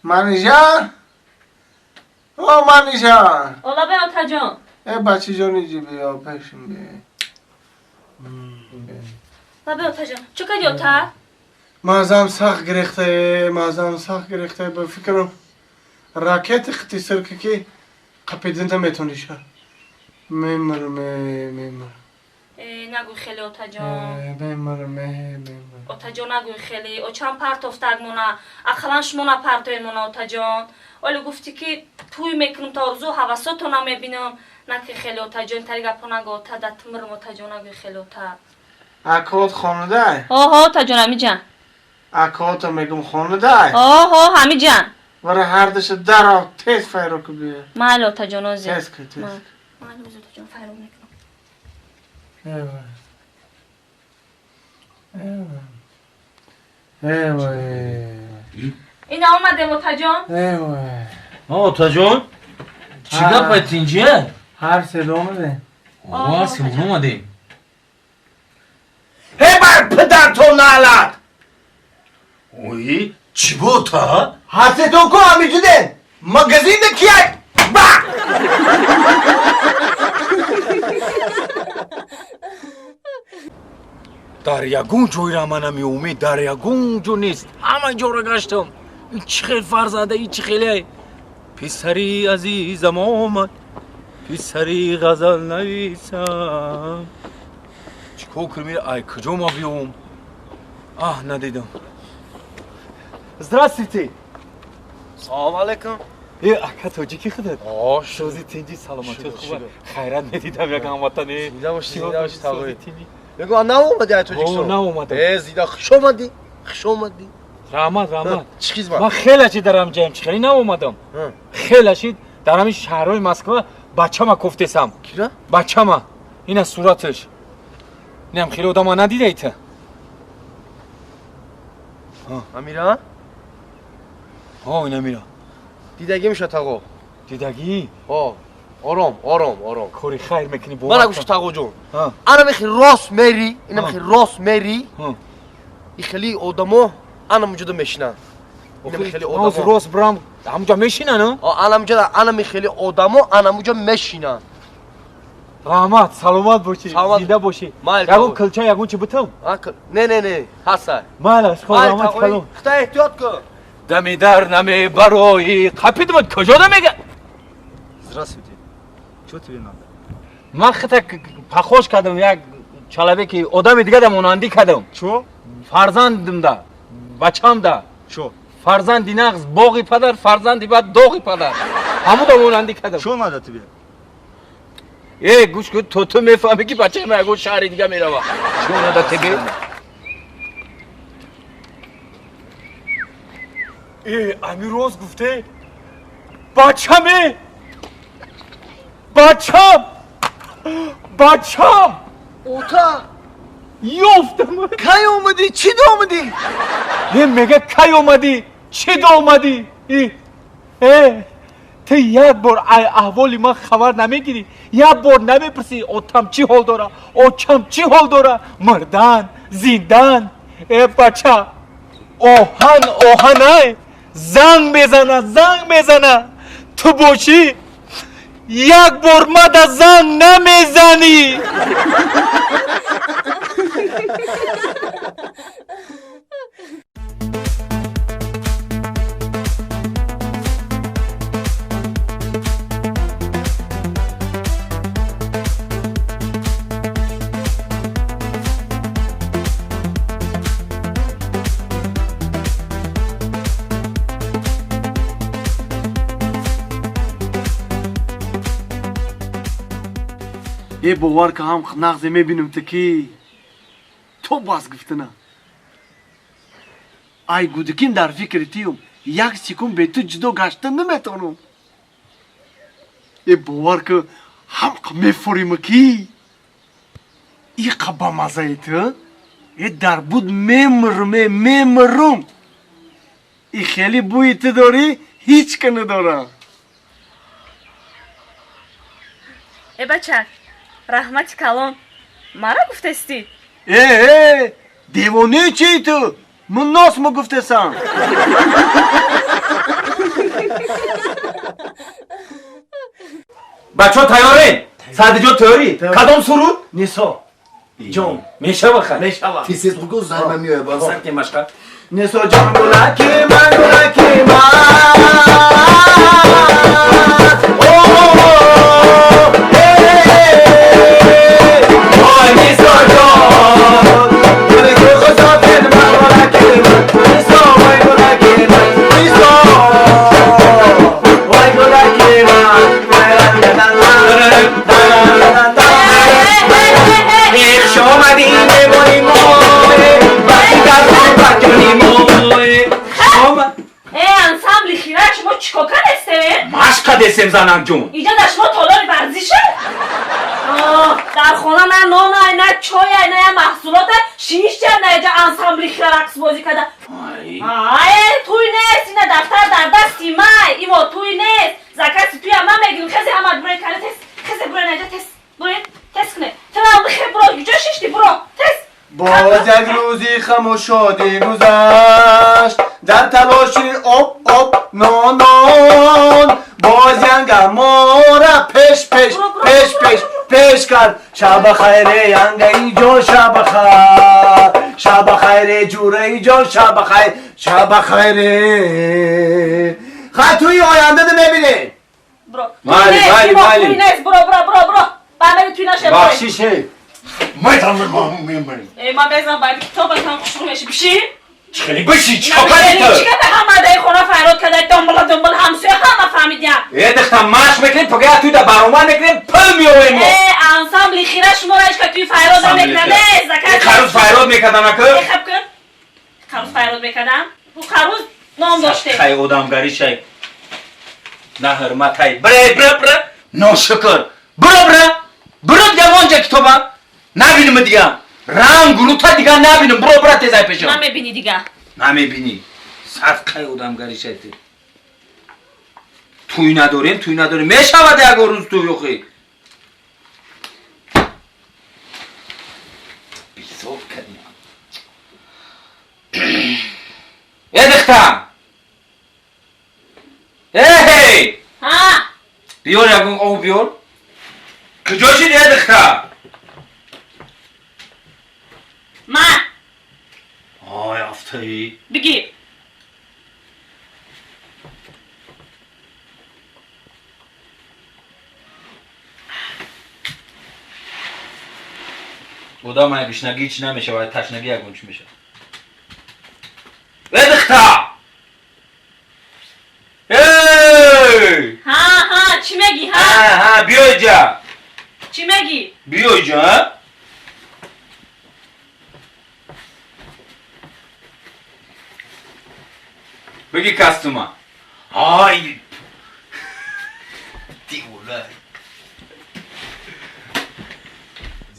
منیژه او منیژه اولا به آتا جان بچه جانی جی بیا پیشم بیا به آتا جان چه کردی آتا؟ مازم سخت گرفته به فکرم راکت اختصار که قپیدن تا میتونی شد میمرم نگوی خیلی آتا جان میمرم آتا جان نگوی خیلی او چند پرت افتاد مونا اخلانش مونا پرتوی مونا آتا جان ولی گفتی که توی میکنم تا ارزو حواساتو نمیبینم نگوی خیلی آتا جان تری گپا نگو آتا دتمرم آتا جان نگوی خیلی آتا اکات خانده آتا جان همی جان اکات میگم خانده همی جان برای هر دش در آو تیز فیرو که بیا مال آتا جان آزی تیز که تیز مال آتا جان فیرو میکنم این آمده آتا جان آتا جان چی گفت اینجا؟ هر صدا اومده هر صدا اومده بر پدر تو نالد اوی چی بود تا؟ حسیتون کو همی جده مگزین کیه با در یگون جوی را من همی امید در یگون جو نیست همه جا را گشتم این چی خیلی فرزنده این چی خیلی پسری عزیزم آمد پسری غزل نویسم چیکار کنم ای کجا ما بیام ندیدم Здравствуйте. سلام علیکم اکا توجیکی خودت شوزی تینجی سلامتی خوبه خیرت ندیدم یک هموطنی زیده باشی تاقوی بگو نه اومدی های توجیکستان نه اومدم زیده خوش اومدی رحمت چی خیز من خیلی چی دارم جمع خیلی نه اومدم خیلی چی در همین شهرهای مسکو بچه ما کفتسم کیرا؟ بچه ما این از صورتش نیم خیلی آدم ها ندیده ایتا امیرا؟ این امیرا دیدگی میشه تاقو دیدگی؟ آرام کاری خیر میکنی من نگوش تاقو جون انا میخی راست میری اینا میخی راست میری ای خیلی آدمو انا موجوده میشنن اینا میخیلی آدمو راست برام همونجا میشینن انا میخیلی آدمو انا موجا میشینن رحمت سلامت باشی زنده باشی یکون کلچه یکون چی بتم نه هسته مالش خود رحمت کلم خدا احتیاط کن دمی در نمی برای قپید من کجا میگه Здравствуйте. Чего тебе надо? من خطا پخوش کردم یک چلبه که آدم دیگه دم اوناندی کردم چو؟ فرزندم ده بچم ده چو؟ فرزندی نغز باقی پدر فرزندی بعد داغی پدر همو دم اوناندی کردم چو надо тебе? گوش کن تو میفهمی که بچه من اگه شهر دیگه میروه چون نده تبه امیر روز گفته بچم اوتا یافتم کی اومدی؟ چی دو اومدی؟ میگه کی اومدی چی دو اومدی تو یک بار احوالی من خبر نمیگیری یک بار نمیپرسی اوتم چی حال داره اوچم چی حال داره مردن زیندن بچه آهن زنگ بزنه تو باشی یک بار مد زنگ نمیزنی یه باور که هم نغزه میبینم تکی تو باز گفتنه ای گودکین در فکر تیم یک سکون به تو جدو گشتن نمیتونم یه باور که هم میفوریم کی ای قبا مزه تو ای در بود میمرم ای خیلی بوی تو داری هیچ که نداره بچه رحمت کلام مرا گفتستی دیوانه چی تو؟ من ناس ما گفته سم. بچه ها تیاره؟ سعد جان تیاری؟ کدام سرود؟ نیسا جان میشه بخیر میشوم. تیسیز بگو زرم میوه با سر که مشقه نیسا جان گلکی من گلکی من وای نیسا جان گلکی خزافین من گلکی من نیسا وای گلکی من نیسا وای گلکی من خوش آمدی میمونی موی وقتی در بکنی موی انسامبل خیره شما چیکار هستین؟ مشقه دستم زنم جون اینجا در شما تالار ورزشه؟ در خونه نه نان نه چای نه محصولات شیش جمع نه اینجا انسامبل خیره رقص بازی کرده توی نیست اینه دفتر در دستی مای ایوا توی نیست زکاتی توی همه میگیریم خیلی همه برای کنه تست خیلی برای نجا تست برای تست کنه تو هم بخیر برو اینجا ششتی برو تست باز یک روزی خموش شدی گذشت در تلاشی آب نان باز ینگ ما را پیش کرد شب خیره ینگ ای جان شب خیره جوره ای جان شب خیره توی آینده ده میبینی برو بله. توی نیست برو برای توی نشه برو بخشیشه من بزنم باید کتاب هم شروع میشه بشی خیلی بشی چی چیکار به همه ده خونه فراد کرده دنبال همسوی همه فهمیدیم دختم ماش میکنیم پگه توی در برامن میکنیم پل میاریم انسامبل خیره شما را که توی فراد هم میکنه خروز فیراد میکردم اکر خب کن خروز فراد میکردم او خروز نام داشته خیلی آدمگری شای نه حرمت های بره ناشکر برو دیگه وانجا کتابم نبینیم دیگه رنگ گروتا دیگه نبینیم برو تیزای پیشم نمیبینی دیگه نمیبینی صد خیلی آدمگری شای توی نداریم میشود یک روز توی خیلی بیزار کردیم دختم ها بیار یکون آب بیار کجا شدی دختم من آی افتایی بگیر خدا من گشنگی چی نمیشه باید تشنگی یکون چی میشه دختم ها چی میگی ها بیا اینجا چی میگی بیا اینجا بگی کستوما های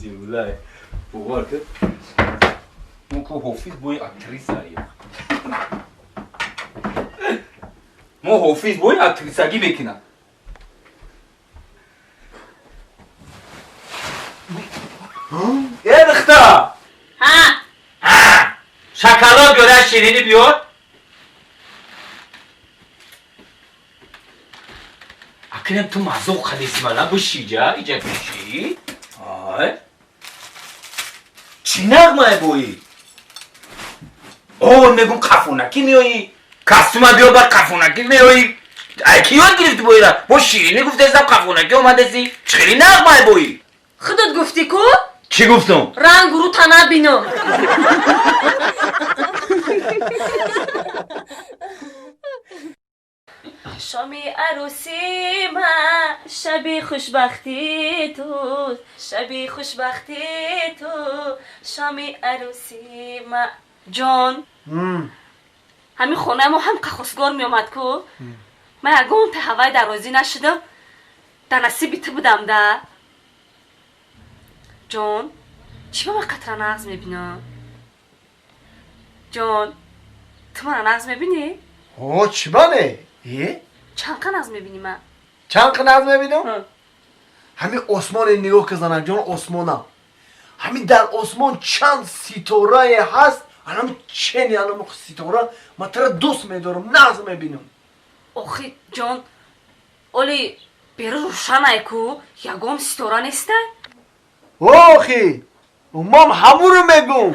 دیولای بوار که مو که حافظ بوی اکتریس هایی مو حافظ بوی اکتریسگی میکنم دختر شکلات بیار شیرینی بیار اکنم تو مزوق خلیص مالا بشی جا ایجا بشی آی چی نغمه بویی میگم قفونکی میایی کستومه بیار بر قفونکی میایی ایکی یاد گرفتی بویی را با شیرینی گفته ازم قفونکی اومده سی چخیلی نغمه بویی خودت گفتی کو چی گفتم؟ رنگ رو تا نبینم شامی عروسی من شبی خوشبختی تو شامی عروسی من جان همین خونه ما هم قخصگار می آمد کو من اگه به هوای درازی نشدم در نصیبی تو بودم ده جان چی با من قطره نغز میبینم جان تو من نغز میبینی؟ چی بانه؟ چند قن نغز میبینی من؟ چند قناز میبینم؟ همین عثمان نگاه که زنم جان عثمانه همین در آسمان چند ستاره هست الان چنی الان ستاره من ترا دوست میدارم ناز میبینم охи ҷон оли беру рӯшанае ку ягон ситора неста آخی مام همون رو میگم